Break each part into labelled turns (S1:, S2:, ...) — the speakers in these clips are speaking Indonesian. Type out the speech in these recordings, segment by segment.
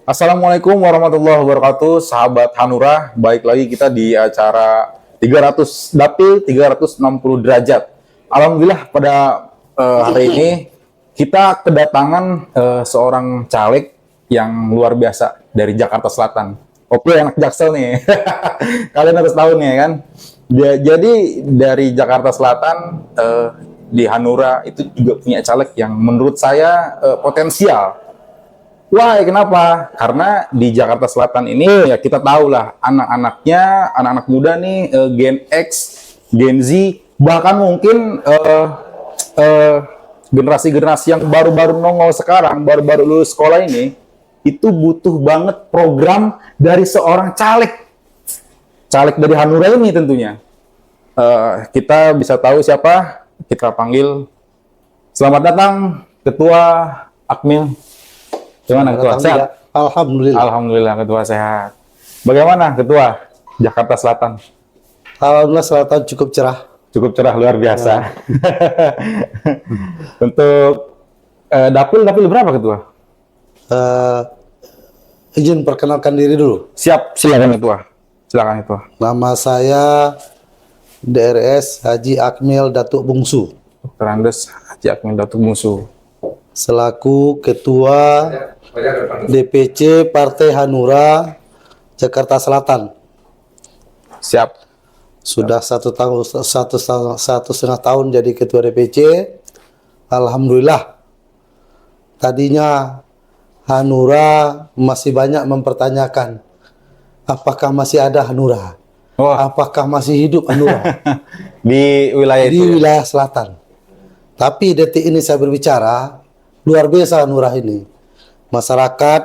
S1: Assalamualaikum warahmatullahi wabarakatuh, sahabat Hanura. Baik lagi kita di acara 300 Dapil 360 derajat. Alhamdulillah pada hari ini kita kedatangan seorang caleg yang luar biasa dari Jakarta Selatan. Oke, anak Jaksel nih. Kalian harus tahu nih kan. Jadi dari Jakarta Selatan di Hanura itu juga punya caleg yang menurut saya potensial. Wah, kenapa? Karena di Jakarta Selatan ini ya kita tahu lah anak-anaknya, anak-anak muda nih Gen X, Gen Z, bahkan mungkin generasi-generasi yang baru-baru nongol sekarang, baru-baru lulus sekolah ini, itu butuh banget program dari seorang caleg. Caleg dari Hanura ini tentunya. Kita bisa tahu siapa? Kita panggil. Selamat datang, Ketua Akmil. Gimana Ketua? Sehat?
S2: Alhamdulillah.
S1: Alhamdulillah Ketua sehat. Bagaimana Ketua Jakarta Selatan?
S2: Alhamdulillah Selatan cukup cerah.
S1: Cukup cerah luar biasa. Untuk dapil berapa Ketua?
S2: Izin perkenalkan diri dulu.
S1: Siap, silakan Ketua. Silakan Ketua.
S2: Nama saya DRS Haji Akmil Datuk Bungsu,
S1: Dr. Andes Haji Akmil Datuk Bungsu.
S2: selaku Ketua DPC Partai Hanura Jakarta Selatan.
S1: Siap.
S2: Sudah satu setengah tahun jadi Ketua DPC. Alhamdulillah. Tadinya Hanura masih banyak mempertanyakan, apakah masih ada Hanura?
S1: Wah,
S2: Apakah masih hidup Hanura
S1: di wilayah
S2: di
S1: itu.
S2: wilayah selatan? Tapi detik ini saya berbicara, luar biasa Hanura ini. Masyarakat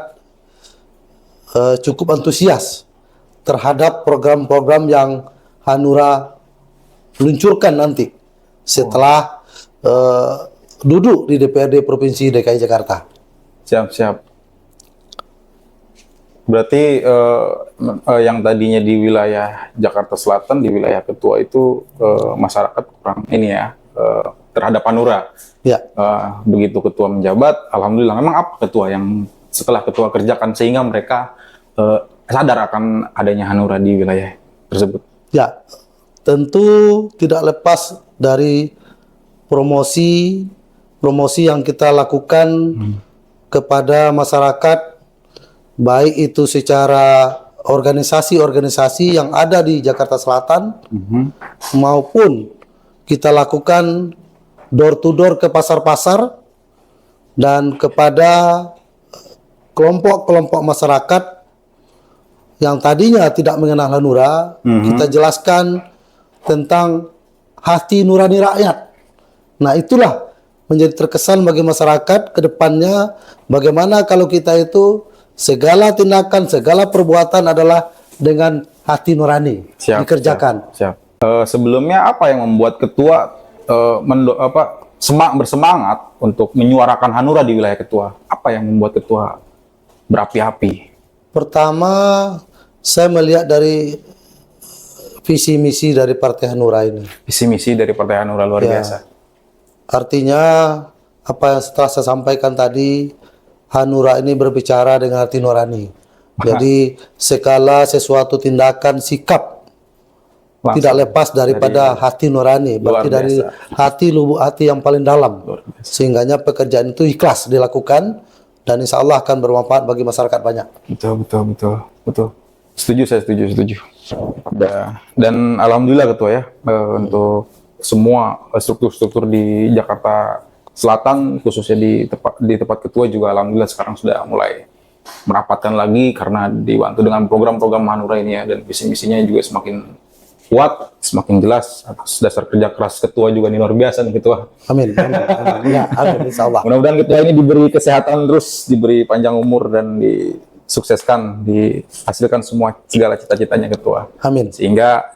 S2: cukup antusias terhadap program-program yang Hanura luncurkan nanti setelah duduk di DPRD Provinsi DKI Jakarta.
S1: Siap. Berarti yang tadinya di wilayah Jakarta Selatan, di wilayah Ketua itu masyarakat kurang ini ya terhadap Hanura.
S2: Ya,
S1: Begitu Ketua menjabat, alhamdulillah. Memang apa Ketua yang setelah Ketua kerjakan sehingga mereka sadar akan adanya Hanura di wilayah tersebut?
S2: ya, tentu tidak lepas dari promosi yang kita lakukan kepada masyarakat, baik itu secara organisasi-organisasi yang ada di Jakarta Selatan, maupun kita lakukan door to door ke pasar-pasar dan kepada kelompok-kelompok masyarakat yang tadinya tidak mengenal Hanura. Kita jelaskan tentang hati nurani rakyat. Nah, itulah menjadi terkesan bagi masyarakat ke depannya, bagaimana kalau kita itu segala tindakan, segala perbuatan adalah dengan hati nurani dikerjakan.
S1: Siap. Sebelumnya apa yang membuat Ketua bersemangat untuk menyuarakan Hanura di wilayah Ketua? Apa yang membuat Ketua berapi-api?
S2: Pertama, saya melihat dari visi misi dari Partai Hanura ini.
S1: Visi misi dari Partai Hanura luar biasa.
S2: Artinya apa yang setelah saya sampaikan tadi, Hanura ini berbicara dengan hati nurani. Jadi segala sesuatu tindakan, sikap
S1: Langsung
S2: tidak lepas daripada hati nurani, berarti dari hati, lubuk hati yang paling dalam. Sehingganya pekerjaan itu ikhlas dilakukan dan insya Allah akan bermanfaat bagi masyarakat banyak.
S1: Betul. Saya setuju. Dan alhamdulillah Ketua ya, untuk semua struktur-struktur di Jakarta Selatan, khususnya di tempat Ketua juga alhamdulillah sekarang sudah mulai merapatkan lagi karena dibantu dengan program-program Hanura ini ya, dan visi misinya juga semakin kuat, semakin jelas atas dasar kerja keras Ketua juga ini luar biasa nih Ketua.
S2: Amin. Ya, amin insya Allah.
S1: Mudah-mudahan Ketua ini diberi kesehatan terus, diberi panjang umur dan disukseskan, dihasilkan segala cita-citanya Ketua.
S2: Amin.
S1: Sehingga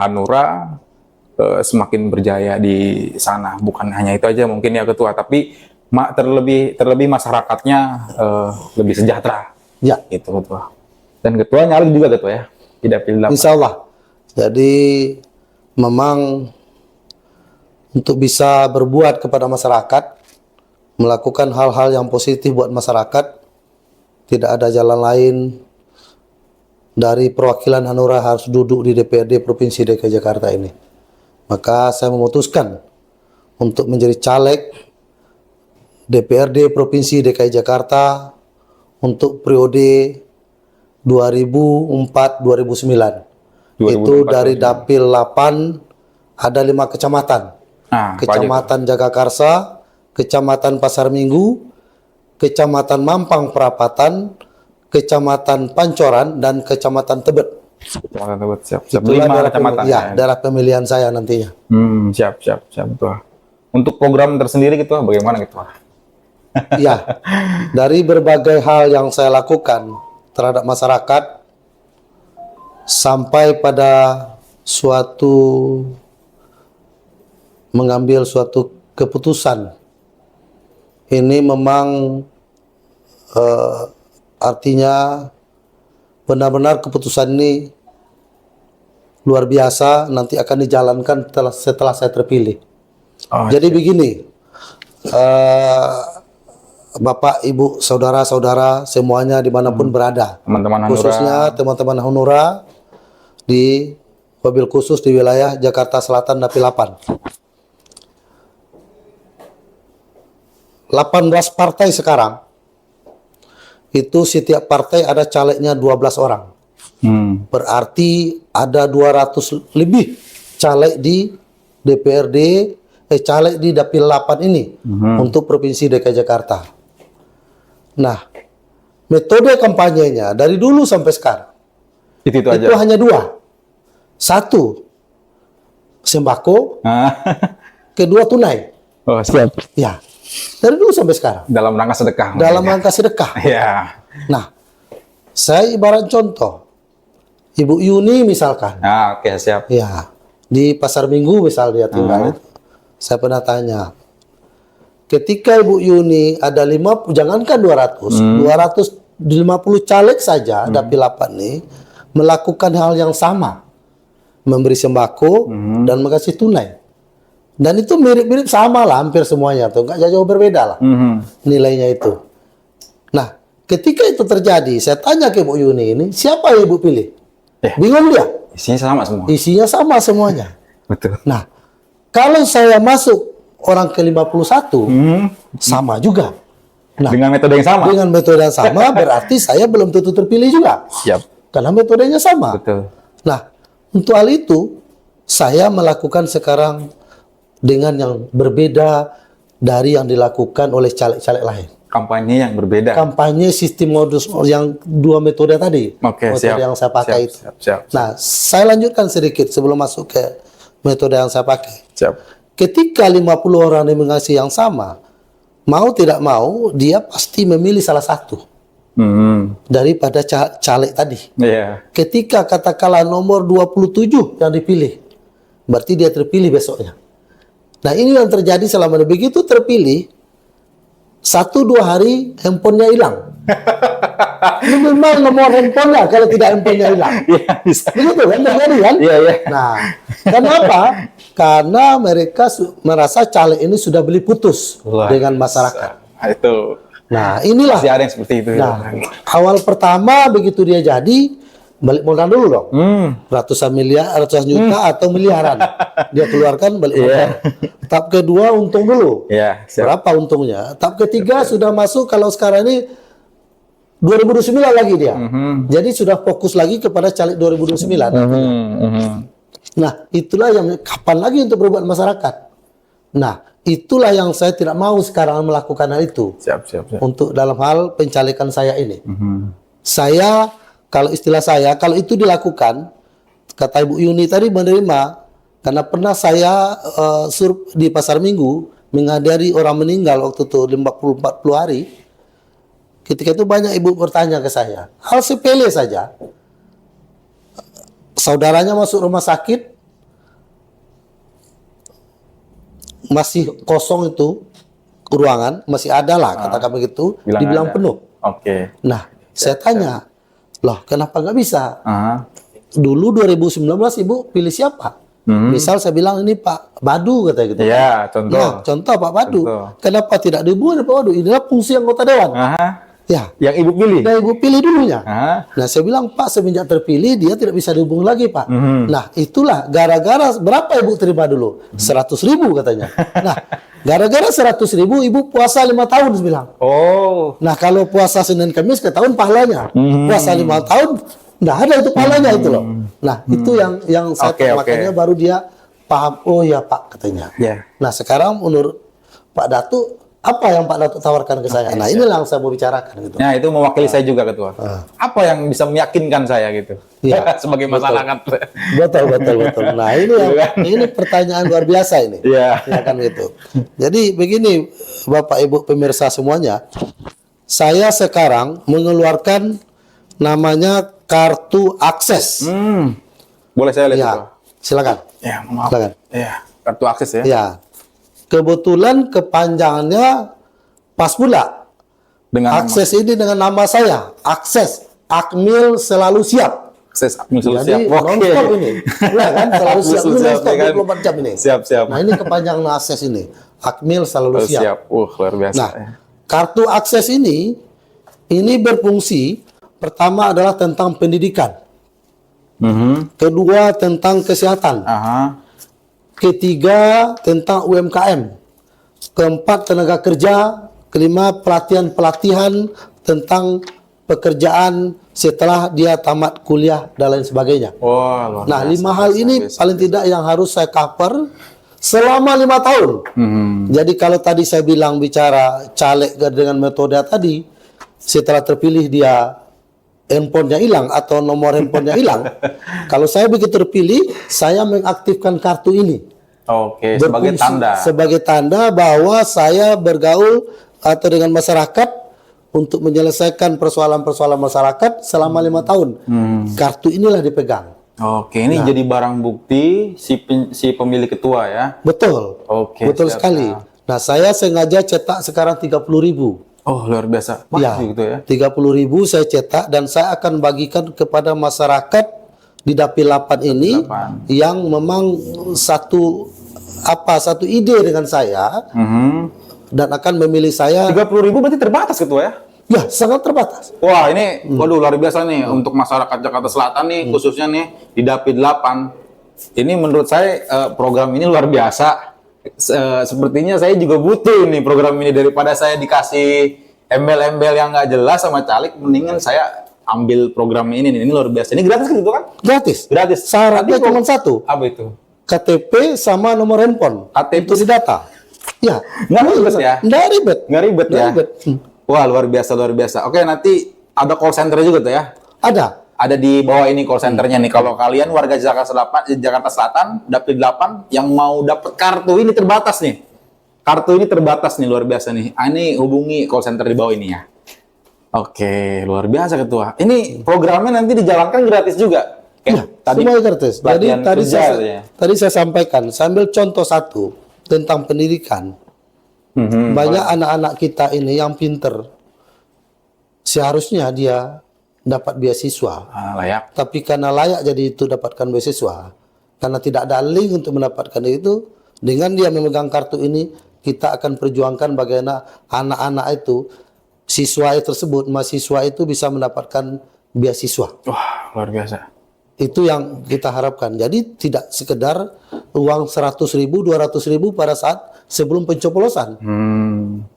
S1: Hanura semakin berjaya di sana. Bukan hanya itu aja mungkin ya Ketua, tapi terlebih masyarakatnya lebih sejahtera.
S2: Ya,
S1: itu Ketua. Dan Ketua nyalek juga Ketua ya. Tidak pilih.
S2: insya Allah. Jadi memang untuk bisa berbuat kepada masyarakat, melakukan hal-hal yang positif buat masyarakat, tidak ada jalan lain dari perwakilan Hanura harus duduk di DPRD Provinsi DKI Jakarta ini. Maka saya memutuskan untuk menjadi caleg DPRD Provinsi DKI Jakarta untuk periode 2004-2009. Itu dari Dapil 8 ada 5 kecamatan. Kecamatan Jagakarsa, Kecamatan Pasar Minggu, Kecamatan Mampang Perapatan, Kecamatan Pancoran, dan Kecamatan Tebet.
S1: Kecamatan Tebet, siap. Siap.
S2: Itulah
S1: 5 kecamatan.
S2: Ya, daerah pemilihan saya nantinya.
S1: Siap. Betul. Untuk program tersendiri gitu, bagaimana gitu?
S2: Ya, dari berbagai hal yang saya lakukan terhadap masyarakat sampai pada suatu mengambil suatu keputusan. Ini memang artinya benar-benar keputusan ini luar biasa, nanti akan dijalankan setelah saya terpilih. Jadi begini, Bapak, Ibu, saudara-saudara semuanya dimanapun berada,
S1: teman-teman Hanura,
S2: khususnya teman-teman Hanura di mobil khusus di wilayah Jakarta Selatan Dapil 8. 18 partai sekarang, itu setiap partai ada calegnya 12 orang. Berarti ada 200 lebih caleg di DPRD, caleg di Dapil 8 ini untuk Provinsi DKI Jakarta. Nah, metode kampanyenya dari dulu sampai sekarang itu hanya 2. 1, sembako. Kedua, tunai.
S1: Oh, siap.
S2: Ya, dari dulu sampai sekarang.
S1: Dalam rangka sedekah.
S2: Dalam rangka sedekah.
S1: Ya.
S2: Nah, saya ibarat contoh, Ibu Yuni misalkan.
S1: Oke, siap.
S2: Ya, di Pasar Minggu misal dia tinggal. Saya pernah tanya, ketika Ibu Yuni ada 50, jangankan 250 caleg saja Dapil 8 ini melakukan hal yang sama, memberi sembako dan mengasih tunai. Dan itu mirip-mirip sama lah, hampir semuanya tuh, nggak jauh berbeda lah nilainya itu. Nah, ketika itu terjadi, saya tanya ke Ibu Yuni ini, siapa yang Ibu pilih? Bingung dia.
S1: Isinya sama semua.
S2: Isinya sama semuanya.
S1: Betul.
S2: Nah, kalau saya masuk orang ke-51, sama juga. Nah,
S1: dengan metode yang sama?
S2: Dengan metode yang sama, berarti saya belum tentu terpilih juga.
S1: Siap.
S2: Karena metodenya sama.
S1: Betul.
S2: Nah, untuk hal itu, saya melakukan sekarang dengan yang berbeda dari yang dilakukan oleh caleg-caleg lain.
S1: Kampanye yang berbeda.
S2: Kampanye sistem modus yang 2 metode tadi.
S1: Oke,
S2: metode yang saya pakai itu.
S1: Siap.
S2: Nah, saya lanjutkan sedikit sebelum masuk ke metode yang saya pakai.
S1: Siap.
S2: Ketika 50 orang yang mengasihi yang sama, mau tidak mau, dia pasti memilih salah satu daripada caleg tadi. Ketika katakanlah nomor 27 yang dipilih, berarti dia terpilih besoknya. Nah, ini yang terjadi selama ini. Begitu terpilih, 1-2 hari handphonenya hilang. Minimal nomor handphonenya kalau tidak handphonenya hilang. Begitu kan terjadi kan? Nah, kenapa? Karena mereka merasa caleg ini sudah beli putus dengan masyarakat.
S1: Itu.
S2: Nah, inilah.
S1: Masih ada yang seperti itu.
S2: Nah, awal pertama begitu dia jadi, balik modal dulu dong. Ratusan juta atau miliaran. Dia keluarkan balik modal. Tahap kedua untung dulu. Berapa untungnya? Tahap ketiga sudah masuk, kalau sekarang ini 2029 lagi dia. Jadi sudah fokus lagi kepada caleg 2029. Nah, itulah yang kapan lagi untuk berbuat masyarakat. Nah, itulah yang saya tidak mau sekarang melakukan hal itu.
S1: Siap.
S2: Untuk dalam hal pencalekan saya ini. Saya, kalau istilah saya, kalau itu dilakukan, kata Ibu Yuni tadi menerima, karena pernah saya di Pasar Minggu menghadiri orang meninggal waktu itu 40 hari. Ketika itu banyak ibu bertanya ke saya, hal sepele saja. Saudaranya masuk rumah sakit, masih kosong itu ruangan, masih ada lah katakan begitu, dibilang penuh. Nah, saya tanya, loh kenapa nggak bisa? Dulu 2019 ibu pilih siapa? Misal saya bilang ini Pak Badu kata gitu.
S1: Contoh.
S2: Contoh Pak Badu. Kenapa tidak dihubungi Pak Badu? Inilah fungsi anggota dewan. Ya.
S1: Yang ibu pilih?
S2: Dan ibu pilih dulunya.
S1: Ah.
S2: Nah, saya bilang, Pak, semenjak terpilih dia tidak bisa dihubung lagi, Pak. Nah, itulah gara-gara berapa ibu terima dulu? 100.000 katanya. Nah, gara-gara 100.000 ibu puasa 5 tahun, saya bilang.
S1: Oh.
S2: Nah, kalau puasa Senin Kamis ketahuan pahalanya. Puasa 5 tahun, nggak ada itu pahalanya itu loh. Nah, itu yang saya
S1: Oke, oke.
S2: makanya baru dia paham. Oh ya Pak, katanya.
S1: Ya.
S2: Nah, sekarang menurut Pak Datuk, apa yang Pak Datuk tawarkan ke saya? Nah, inilah yang saya mau bicarakan gitu.
S1: Nah, itu mewakili saya juga, Ketua. Apa yang bisa meyakinkan saya gitu?
S2: Iya,
S1: Sebagai masyarakat.
S2: Betul. Nah, ini pertanyaan luar biasa ini.
S1: Iya.
S2: Ya kan gitu. Jadi begini, Bapak Ibu pemirsa semuanya, saya sekarang mengeluarkan namanya kartu akses.
S1: Boleh saya lihat,
S2: Ya,
S1: Ketua?
S2: silakan.
S1: Ya, maaf.
S2: Silakan.
S1: Ya, kartu akses ya.
S2: Ya. Kebetulan kepanjangannya pas pula.
S1: Dengan
S2: Akses ini dengan nama saya, Akses Akmil Selalu Siap.
S1: akses akun solusi.
S2: Jadi
S1: Oke.
S2: non-stop ini. Ya kan, selalu siap. Ini non-stop
S1: ya kan?
S2: 24 jam ini.
S1: Siap.
S2: Nah, ini kepanjangan akses ini. Akmil Selalu
S1: Selalu
S2: Siap.
S1: siap. Luar biasa.
S2: Nah,
S1: Ya.
S2: kartu akses ini berfungsi pertama adalah tentang pendidikan. Kedua tentang kesehatan.
S1: Aha.
S2: Ketiga tentang UMKM. Keempat tenaga kerja. Kelima pelatihan tentang pekerjaan setelah dia tamat kuliah dan lain sebagainya.
S1: Wah, luar
S2: Nah,
S1: biasa,
S2: 5 hal
S1: biasa,
S2: ini
S1: biasa.
S2: paling tidak yang harus saya cover selama 5 tahun. Jadi kalau tadi saya bilang bicara caleg dengan metode tadi, setelah terpilih dia handphonenya hilang atau nomor handphonenya hilang. Kalau saya begitu terpilih, saya mengaktifkan kartu ini.
S1: Oke, sebagai
S2: Berfungsi
S1: tanda.
S2: sebagai tanda bahwa saya bergaul atau dengan masyarakat untuk menyelesaikan persoalan-persoalan masyarakat selama 5 tahun. Kartu inilah dipegang.
S1: Oke, ini jadi barang bukti si pemilik ketua ya.
S2: Betul.
S1: Oke,
S2: Betul
S1: siap,
S2: sekali.
S1: siap.
S2: Nah, saya sengaja cetak sekarang 30.000.
S1: Oh, luar biasa.
S2: Ya,
S1: Masih gitu ya.
S2: 30.000 saya cetak dan saya akan bagikan kepada masyarakat di Dapil 8 ini
S1: 8.
S2: yang memang satu ide dengan saya dan akan memilih saya.
S1: 30.000 berarti terbatas, Ketua ya?
S2: Ya, sangat terbatas.
S1: Wah, ini waduh luar biasa nih untuk masyarakat Jakarta Selatan nih, khususnya nih di Dapil 8. Ini menurut saya program ini luar biasa. Sepertinya saya juga butuh nih program ini, daripada saya dikasih embel-embel yang nggak jelas sama caleg, mendingan saya ambil program ini nih. Ini luar biasa. Ini gratis gitu kan?
S2: Gratis.
S1: Gratis.
S2: Syaratnya
S1: Tapi
S2: cuma satu,
S1: apa itu?
S2: KTP sama nomor handphone.
S1: KTP
S2: itu didata. Ya,
S1: nggak ribet ya?
S2: nggak ribet.
S1: Nggak ribet
S2: Nggak
S1: ya?
S2: ribet.
S1: Wah, luar biasa, luar biasa. Oke, nanti ada call center juga tuh ya?
S2: Ada.
S1: Ada di bawah ini call centernya nih. Kalau kalian warga Jakarta Selatan, Dapil 8 yang mau dapat kartu ini terbatas nih. Kartu ini terbatas nih, luar biasa nih. Ini hubungi call center di bawah ini ya. Oke, luar biasa Ketua. Ini programnya nanti dijalankan gratis juga.
S2: Ya, semua gratis. Jadi
S1: pelatihan kerja ya.
S2: tadi saya sampaikan, sambil contoh satu tentang pendidikan. Banyak anak-anak kita ini yang pinter. Seharusnya dia dapat beasiswa.
S1: Layak.
S2: Tapi karena layak jadi itu dapatkan beasiswa. Karena tidak ada link untuk mendapatkan itu, dengan dia memegang kartu ini, kita akan perjuangkan bagaimana anak-anak itu, siswa tersebut, mahasiswa itu bisa mendapatkan beasiswa.
S1: Wah, luar biasa.
S2: Itu yang kita harapkan. Jadi tidak sekedar uang 100.000, 200.000 pada saat sebelum pencoblosan.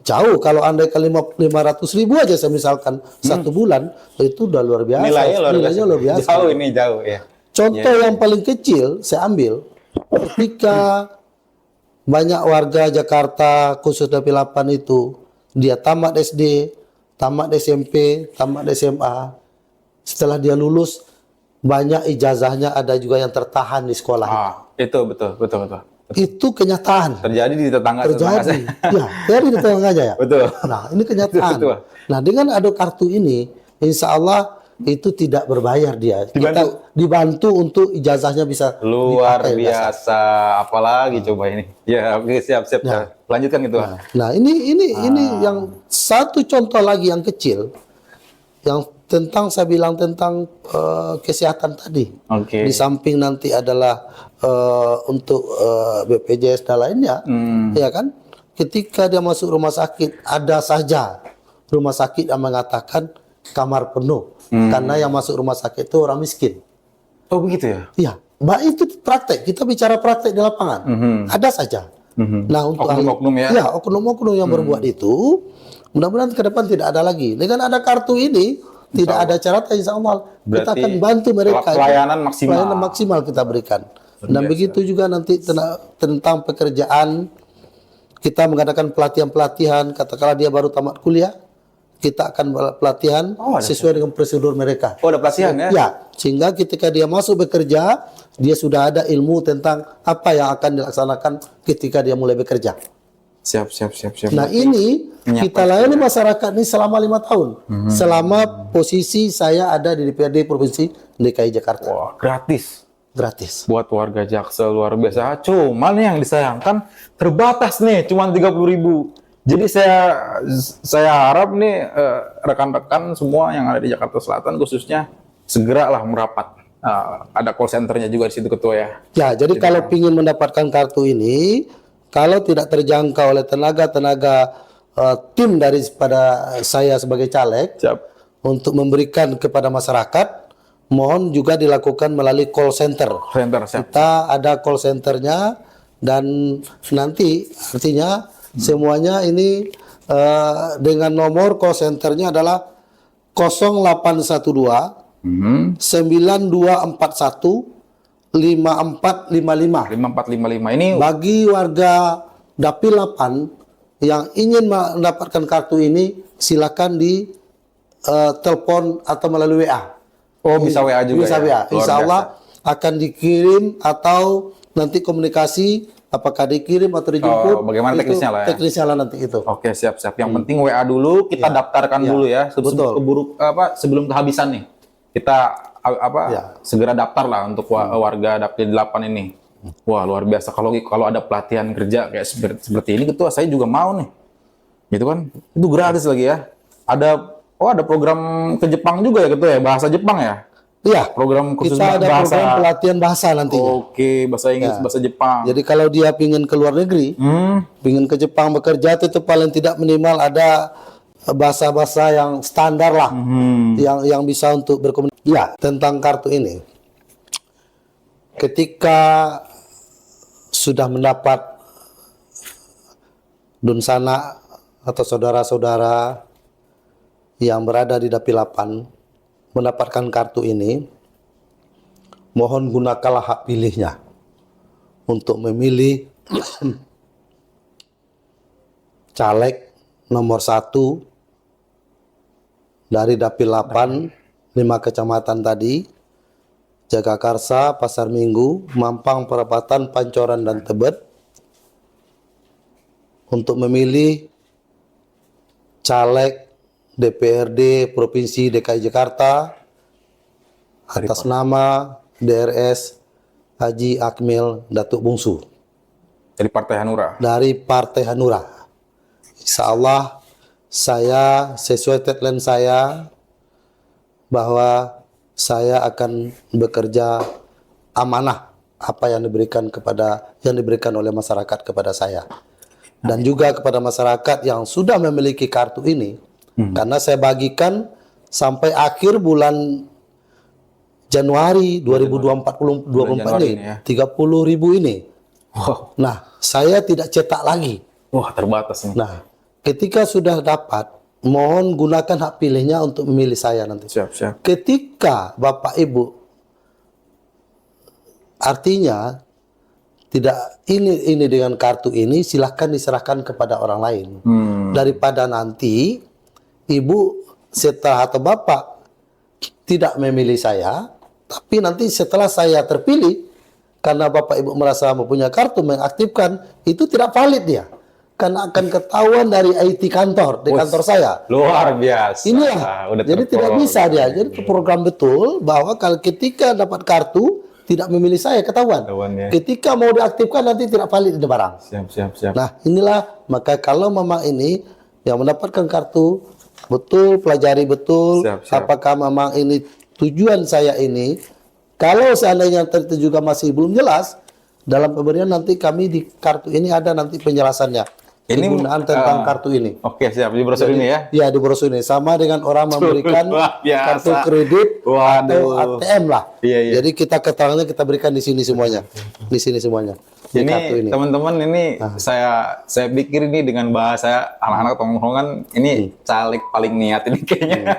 S2: Jauh, kalau andai ke 500.000 aja saya misalkan satu bulan, itu udah luar biasa.
S1: Nilainya luar biasa. Jauh ini, jauh ya.
S2: Contoh yang paling kecil saya ambil, ketika banyak warga Jakarta, khusus Dapil 8 itu, dia tamat SD, tamat SMP, tamat SMA, setelah dia lulus, banyak ijazahnya ada juga yang tertahan di sekolah.
S1: Itu betul.
S2: Itu kenyataan.
S1: Terjadi di tetangga.
S2: Terjadi. Ya, terjadi di tetangganya ya.
S1: Betul.
S2: Nah, ini kenyataan.
S1: Betul.
S2: Nah, dengan ada kartu ini, insya Allah itu tidak berbayar dia. Kita dibantu untuk ijazahnya bisa
S1: Luar
S2: dipakai,
S1: biasa. Apalagi coba ini. Ya, oke, siap.
S2: Ya.
S1: Lanjutkan gitu.
S2: Nah, ini yang satu contoh lagi yang kecil, yang tentang saya bilang tentang kesehatan tadi.
S1: Oke.
S2: Di samping nanti adalah untuk BPJS dan lainnya, ya kan? Ketika dia masuk rumah sakit, ada saja rumah sakit yang mengatakan kamar penuh karena yang masuk rumah sakit itu orang miskin.
S1: Oh begitu ya?
S2: Iya, Mbak, itu praktek. Kita bicara praktek di lapangan. Ada saja. Nah, untuk
S1: Oknum-oknum ya?
S2: Iya, oknum-oknum yang berbuat itu, mudah-mudahan ke depan tidak ada lagi. Dengan ada kartu ini, tidak ada caranya, insya Allah kita
S1: Berarti
S2: akan bantu mereka.
S1: pelayanan maksimal.
S2: Pelayanan maksimal kita berikan. Dan begitu juga nanti tentang pekerjaan, kita mengadakan pelatihan-pelatihan. Katakanlah dia baru tamat kuliah, kita akan pelatihan sesuai dengan prosedur mereka.
S1: Oh, ada pelatihan ya?
S2: Ya, sehingga ketika dia masuk bekerja, dia sudah ada ilmu tentang apa yang akan dilaksanakan ketika dia mulai bekerja.
S1: Siap.
S2: Nah, ini kita layani masyarakat ini selama 5 tahun. Selama posisi saya ada di DPRD Provinsi DKI Jakarta.
S1: Wah, gratis.
S2: Gratis.
S1: Buat warga Jaksel luar biasa. Cuman yang disayangkan terbatas nih, cuman 30.000. Jadi saya harap nih rekan-rekan semua yang ada di Jakarta Selatan khususnya segeralah merapat. Ada call centernya juga di situ ketua ya.
S2: Ya, jadi kalau ingin mendapatkan kartu ini, kalau tidak terjangkau oleh tenaga-tenaga tim daripada saya sebagai caleg
S1: Siap.
S2: untuk memberikan kepada masyarakat, mohon juga dilakukan melalui call center.
S1: Center siap.
S2: Kita ada call centernya dan nanti artinya semuanya ini dengan nomor call centernya adalah 0812 9241 5455.
S1: 5455 ini
S2: Bagi warga Dapil 8 yang ingin mendapatkan kartu ini, silakan di telepon atau melalui WA.
S1: oh bisa WA juga
S2: Bisa
S1: ya.
S2: WA.
S1: Luar
S2: Insya Allah
S1: biasa.
S2: akan dikirim atau nanti komunikasi apakah dikirim atau dijemput.
S1: Bagaimana
S2: itu
S1: teknisnya lah ya?
S2: Teknisnya lah nanti itu.
S1: Oke, siap. Yang penting WA dulu, kita daftarkan dulu ya.
S2: Betul.
S1: Sebelum kehabisan nih. Kita segera daftar lah untuk warga Dapil 8 ini. Wah, luar biasa. Kalau ada pelatihan kerja kayak seperti ini, ketua saya juga mau nih. Gitu kan? Itu gratis lagi ya. Ada program ke Jepang juga ya ketua ya, bahasa Jepang ya.
S2: Iya.
S1: Program khusus
S2: Kita ada
S1: bahasa.
S2: program pelatihan bahasa nantinya.
S1: Oke, bahasa Inggris, bahasa Jepang.
S2: Jadi kalau dia pingin ke luar negeri, pingin ke Jepang bekerja, itu paling tidak minimal ada bahasa-bahasa yang standar lah, yang bisa untuk berkomunikasi. Ya, tentang kartu ini, ketika sudah mendapat dunsana atau saudara-saudara yang berada di Dapil 8 mendapatkan kartu ini, mohon gunakanlah hak pilihnya untuk memilih caleg nomor 1 dari Dapil 8, 5 kecamatan tadi, Jagakarsa, Pasar Minggu, Mampang, Perapatan, Pancoran, dan Tebet, untuk memilih caleg DPRD Provinsi DKI Jakarta atas nama DRS Haji Akmil Datuk Bungsu
S1: Dari Partai Hanura.
S2: dari Partai Hanura. Insya Allah saya sesuai tagline saya bahwa saya akan bekerja amanah apa yang diberikan oleh masyarakat kepada saya, dan juga kepada masyarakat yang sudah memiliki kartu ini, karena saya bagikan sampai akhir bulan Januari 2024 ini,
S1: ya.
S2: 30.000 ini.
S1: Wow.
S2: Nah, saya tidak cetak lagi.
S1: Wah, terbatas nih.
S2: Nah, ketika sudah dapat, mohon gunakan hak pilihnya untuk memilih saya nanti.
S1: Siap.
S2: Ketika Bapak Ibu, artinya tidak ini dengan kartu ini, silahkan diserahkan kepada orang lain. Daripada nanti Ibu atau Bapak tidak memilih saya, tapi nanti setelah saya terpilih, karena Bapak Ibu merasa mempunyai kartu mengaktifkan, itu tidak valid dia. Karena akan ketahuan dari IT kantor, di kantor saya.
S1: Luar biasa.
S2: Inilah. Jadi tidak bisa dia. Jadi program betul bahwa kalau ketika dapat kartu tidak memilih saya, ketahuan.
S1: ya.
S2: Ketika mau diaktifkan nanti tidak valid di barang.
S1: Siap.
S2: Nah, inilah, maka kalau memang ini yang mendapatkan kartu, betul pelajari betul
S1: Siap.
S2: apakah memang ini tujuan saya ini. Kalau seandainya ternyata juga masih belum jelas, dalam pemberian nanti kami di kartu ini ada nanti penjelasannya. penggunaan tentang kartu ini.
S1: Oke, siap di brosur ini ya.
S2: Ya, di brosur ini sama dengan orang memberikan
S1: Luar biasa.
S2: kartu kredit atau
S1: Waduh.
S2: ATM lah.
S1: Iya, iya.
S2: Jadi kita keterangannya kita berikan di sini semuanya. Di sini semuanya. Di kartu
S1: Ini
S2: ini.
S1: teman-teman ini saya pikir ini dengan bahasa anak-anak tongkrongan ini caleg paling niat ini kayaknya.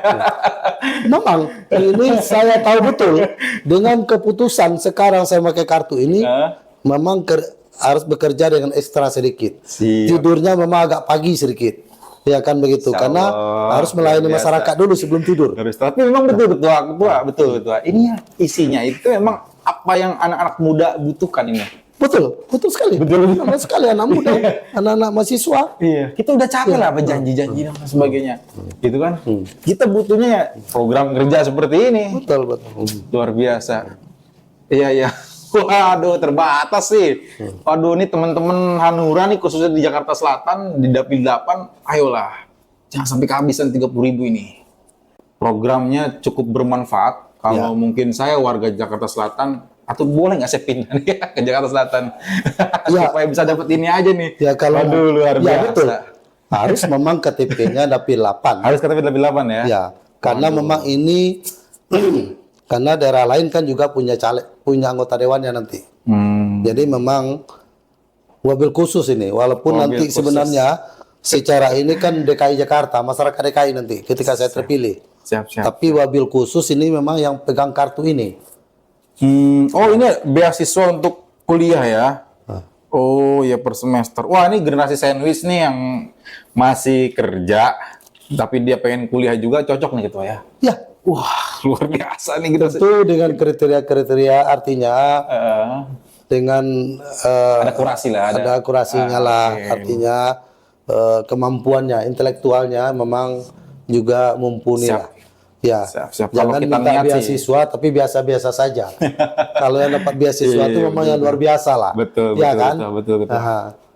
S2: Memang ini saya tahu betul dengan keputusan sekarang saya pakai kartu ini memang harus bekerja dengan ekstra sedikit.
S1: Siap.
S2: Tidurnya memang agak pagi sedikit. Ya kan begitu.
S1: Insya
S2: Karena
S1: Allah,
S2: harus melayani
S1: luar biasa.
S2: masyarakat dulu sebelum tidur.
S1: Tapi memang betul ketua. Ini isinya itu memang apa yang anak-anak muda butuhkan ini.
S2: Betul sekali. Betul sekali anak muda, anak-anak mahasiswa.
S1: Iya, kita udah capek lah apa janji-janji dan sebagainya. Gitu kan? Kita butuhnya ya program kerja seperti ini.
S2: Betul.
S1: Luar biasa. Iya. Waduh, terbatas sih. Waduh, ini teman-teman Hanura nih khususnya di Jakarta Selatan di Dapil 8, ayolah. Jangan sampai kehabisan 30.000 ini. Programnya cukup bermanfaat. Kalau mungkin saya warga Jakarta Selatan, atau boleh nggak saya pindah nih ke Jakarta Selatan supaya bisa dapat ini aja nih.
S2: Ya kalau
S1: waduh, luar biasa.
S2: Betul. Harus memang KTP-nya Dapil 8.
S1: Harus KTP Dapil 8 ya.
S2: Ya, karena memang ini karena daerah lain kan juga punya punya anggota dewannya nanti. Jadi memang wabil khusus ini, walaupun
S1: Wabil
S2: nanti
S1: khusus.
S2: sebenarnya secara ini kan DKI Jakarta, masyarakat DKI nanti ketika saya terpilih.
S1: Siap.
S2: Tapi wabil khusus ini memang yang pegang kartu ini.
S1: Oh, ini beasiswa untuk kuliah ya. Oh ya, per semester. Wah, ini generasi sandwich nih yang masih kerja tapi dia pengen kuliah juga, cocok nih gitu ya.
S2: Ya,
S1: Wah, luar biasa nih kita.
S2: itu dengan kriteria-kriteria artinya dengan
S1: Ada kurasi lah,
S2: ada akurasinya lah,
S1: oke.
S2: artinya kemampuannya, intelektualnya memang juga mumpuni
S1: Siap.
S2: lah. Ya,
S1: Siap. Kalau
S2: jangan
S1: kita
S2: minta
S1: niat sih.
S2: beasiswa tapi biasa-biasa saja. Kalau yang dapat beasiswa itu memang yang luar biasa lah.
S1: Betul.
S2: Betul.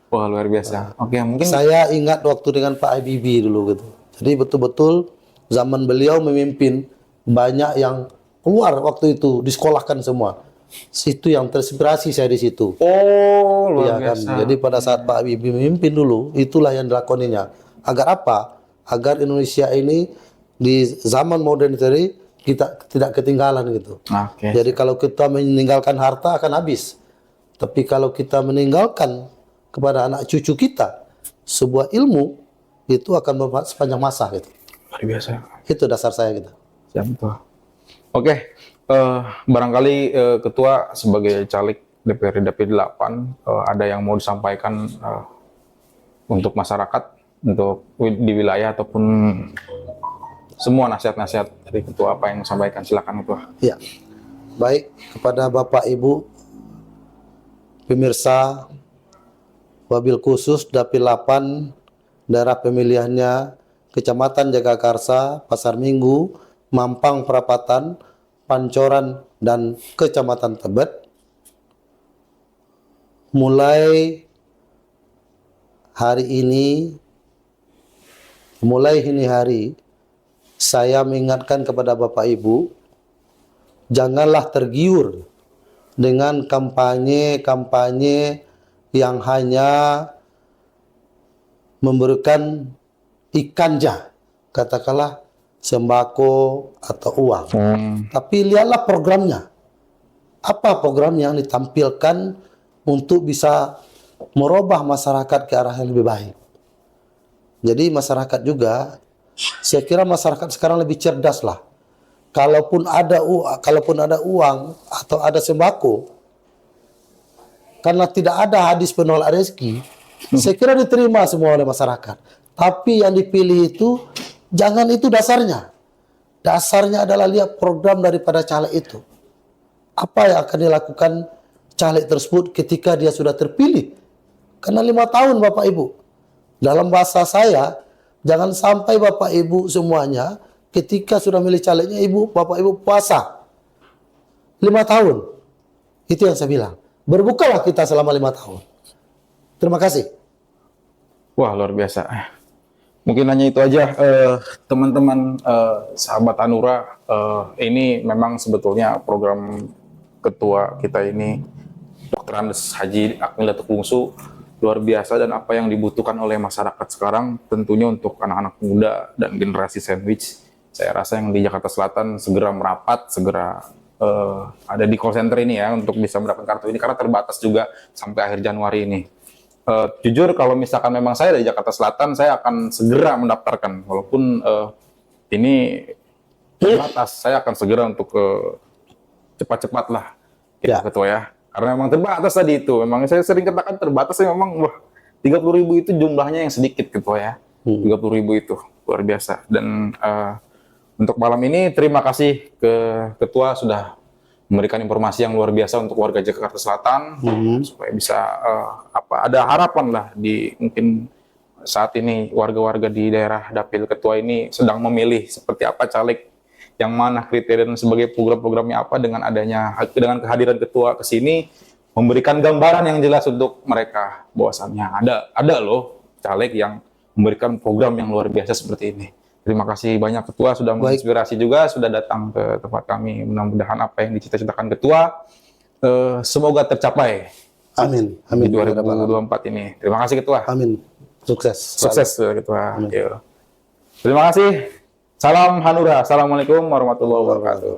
S1: Wah, luar biasa. Oke, mungkin
S2: Saya ingat waktu dengan Pak Habibie dulu gitu. Jadi betul-betul zaman beliau memimpin banyak yang keluar waktu itu disekolahkan semua. Situ yang terinspirasi saya di situ.
S1: oh, luar
S2: Iya kan.
S1: biasa.
S2: Jadi pada saat Pak Habibie memimpin dulu, itulah yang dilakoninya. Agar apa? Agar Indonesia ini di zaman modern tadi kita tidak ketinggalan gitu.
S1: Oke.
S2: Jadi kalau kita meninggalkan harta akan habis. Tapi kalau kita meninggalkan kepada anak cucu kita sebuah ilmu, itu akan bermanfaat sepanjang masa gitu.
S1: Luar biasa.
S2: Itu dasar saya gitu.
S1: Siap, betul. Oke, barangkali Ketua sebagai caleg DPRD Dapil 8 ada yang mau disampaikan untuk masyarakat, untuk di wilayah ataupun semua nasihat-nasihat dari Ketua apa yang disampaikan, silakan Ketua.
S2: Ya, baik kepada Bapak Ibu pemirsa wabil khusus Dapil 8 daerah pemilihannya Kecamatan Jagakarsa, Pasar Minggu, Mampang Perapatan, Pancoran, dan Kecamatan Tebet. Mulai ini hari, saya mengingatkan kepada Bapak Ibu, janganlah tergiur dengan kampanye-kampanye yang hanya memberikan ikanja, katakanlah sembako atau uang. Tapi lihatlah programnya. Apa program yang ditampilkan untuk bisa merubah masyarakat ke arah yang lebih baik. Jadi masyarakat juga, saya kira masyarakat sekarang lebih cerdas lah. Kalaupun ada uang atau ada sembako, karena tidak ada hadis penolak rezeki, saya kira diterima semua oleh masyarakat. Tapi yang dipilih itu, jangan itu dasarnya. Dasarnya adalah lihat program daripada caleg itu. Apa yang akan dilakukan caleg tersebut ketika dia sudah terpilih. Karena 5 tahun Bapak Ibu. Dalam bahasa saya, jangan sampai Bapak Ibu semuanya ketika sudah milih calegnya, Bapak Ibu puasa 5 tahun. Itu yang saya bilang. Berbukalah kita selama 5 tahun. Terima kasih.
S1: Wah, luar biasa. Mungkin hanya itu aja, teman-teman sahabat Hanura. Ini memang sebetulnya program Ketua kita ini, Dr. Andes Haji Akmil Datuk Bungsu, luar biasa dan apa yang dibutuhkan oleh masyarakat sekarang tentunya untuk anak-anak muda dan generasi sandwich. Saya rasa yang di Jakarta Selatan segera merapat, segera ada di call center ini ya untuk bisa mendapatkan kartu ini karena terbatas juga sampai akhir Januari ini. Jujur kalau misalkan memang saya dari Jakarta Selatan, saya akan segera mendaftarkan walaupun ini terbatas. Saya akan segera untuk cepat-cepat lah
S2: Ya.
S1: Ketua ya. Karena memang terbatas tadi itu. Memang saya sering katakan terbatasnya memang 30.000 itu jumlahnya yang sedikit Ketua ya. 30.000 itu luar biasa. Dan untuk malam ini terima kasih ke Ketua sudah memberikan informasi yang luar biasa untuk warga Jakarta Selatan supaya bisa ada harapan lah di mungkin saat ini warga-warga di daerah Dapil Ketua ini sedang memilih seperti apa caleg yang mana kriteria dan sebagai program-programnya apa dengan kehadiran Ketua ke sini memberikan gambaran yang jelas untuk mereka bahwasannya ada loh caleg yang memberikan program yang luar biasa seperti ini. Terima kasih banyak Ketua sudah menginspirasi juga, sudah datang ke tempat kami. Mudah-mudahan apa yang dicita-citakan Ketua semoga tercapai.
S2: Amin.
S1: Di 2024 ini. Terima kasih Ketua.
S2: Amin. Sukses.
S1: Sukses Ketua. Terima kasih. Salam Hanura. Assalamualaikum warahmatullahi wabarakatuh.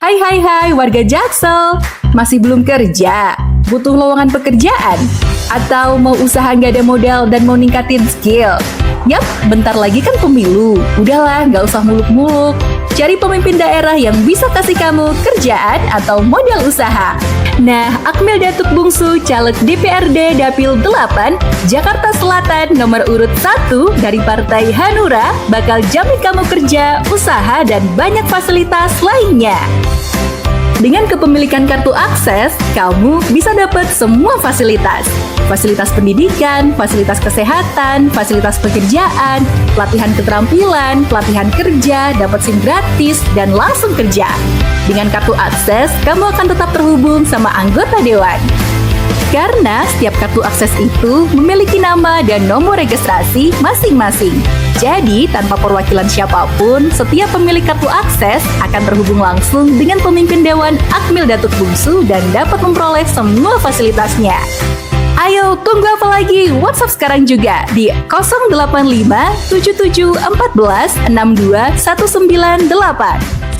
S3: Hai warga Jaksel, masih belum kerja? Butuh lowongan pekerjaan? Atau mau usaha nggak ada modal dan mau ningkatin skill? Yap, bentar lagi kan pemilu. Udahlah, nggak usah muluk-muluk. Cari pemimpin daerah yang bisa kasih kamu kerjaan atau modal usaha. Nah, Akmil Datuk Bungsu, caleg DPRD Dapil 8, Jakarta Selatan nomor urut 1 dari Partai Hanura bakal jamin kamu kerja, usaha, dan banyak fasilitas lainnya. Dengan kepemilikan kartu akses, kamu bisa dapat semua fasilitas. Fasilitas pendidikan, fasilitas kesehatan, fasilitas pekerjaan, pelatihan keterampilan, pelatihan kerja, dapat SIM gratis, dan langsung kerja. Dengan kartu akses, kamu akan tetap terhubung sama anggota dewan. Karena setiap kartu akses itu memiliki nama dan nomor registrasi masing-masing. Jadi, tanpa perwakilan siapapun, setiap pemilik kartu akses akan terhubung langsung dengan pemimpin Dewan Akmil Datuk Bungsu dan dapat memperoleh semua fasilitasnya. Ayo, tunggu apa lagi? WhatsApp sekarang juga di 085 77 14 62 198.